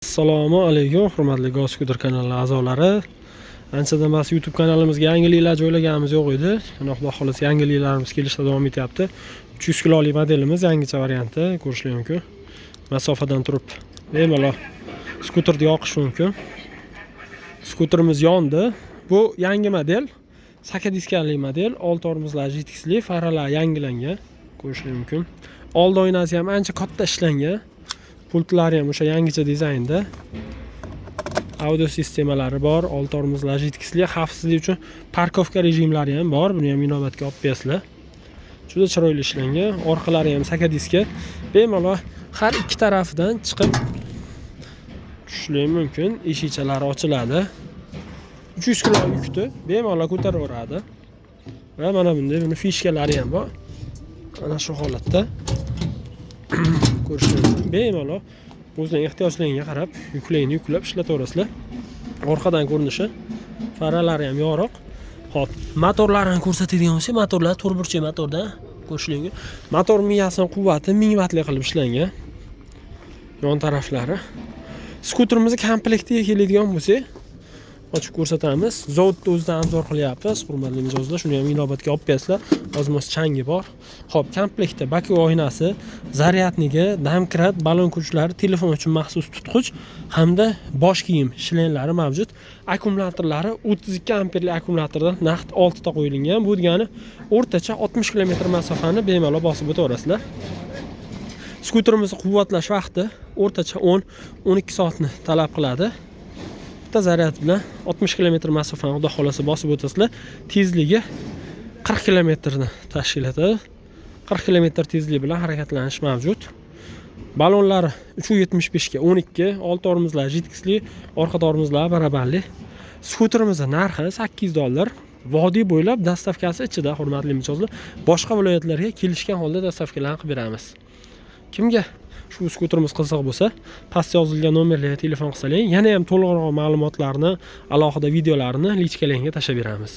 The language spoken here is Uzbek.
Assalomu alaykum, hurmatli Goskuter kanali a'zolari. Anchadan emas YouTube kanalimizga yangiliklar joylaganimiz yo'q edi. Xudo xolasa yangiliklarimiz kelishda davom etyapti. 300 kilolik modelimiz yangicha varianti ko'rishingiz mumkin. Masofadan turib bemalol skuterni yoqish mumkin. Skuterimiz yondi. Bu yangi model, 8 diskali model, 6 tormozli GTXli, faralar yangilangan ko'rishingiz mumkin. Old oynasi ham ancha katta ishlangan. Pultlari ham o'sha yangicha dizaynda. Audio sistemalari bor, 6 tormozli GTXli, xavfsizlik uchun parkovka rejimlari ham bor. Buni ham inobatga olib qo'yasizlar. Juda chiroyli ishlangan. Orqalari ham sakadiska. Bemalol har ikki tarafidan chiqib tushishi mumkin. Eshikchalari ochiladi. 300 kilo yukni bemalol ko'taraveradi. Va mana bunday buni fishkalari ham bor. Mana shu holatda ko'rishingiz bemalol o'zining ehtiyojlaringizga qarab yuklab ishlataverasizlar. Orqadan ko'rinishi, faralari ham yorug'. Xo'p, motorlarini ko'rsatadigan bo'lsak, motorlar to'rtburchak motordan ko'rishingiz mumkin. Motor miyasining quvvati 1000 vatli qilib ishlangan. Yon taraflari. Skuterimizni komplektiga keladigan bo'lsak, ochib ko'rsatamiz. Zavodda o'zidan anzor qilyapmiz. Hurmatli mijozlar, shuni ham inobatga olib qo'yasizlar. Ozmos changi bor. Xo'p, komplektda baki oynasi, zaryadniki, domkrat, balon kuchlari, telefon uchun maxsus tutqich hamda bosh kiyim shlenlari mavjud. Akkumulyatorlari 32 amperli akkumulyatordan naqd 6 ta qo'yilgan. Bu degani o'rtacha 60 km masofani bemalol bosib o'taverasizlar. Skuterimizni quvvatlash vaqti o'rtacha 10-12 soatni talab qiladi. Bitta zaryad bilan 60 km masofani xudo xolasa bosib o'tasizlar. Tezligi 40 km ni tashkil etadi. 40 km tezlik bilan harakatlanish mavjud. Balonlari 375 ga 12, old tormozlar GTXli, orqa tormozlar barabarli. Skuterimizning narxi $800. Vodiy bo'ylab dastavkasi ichida, hurmatli mijozlar. Boshqa viloyatlarga kelishgan holda dastavkalarni qilib beramiz. Kimga shu skuterimiz qiziq bo'lsa, pastda yozilgan nomerlarga telefon qilsalaring, yana ham to'liqroq ma'lumotlarni, alohida videolarni lichkalangga tashlab beramiz.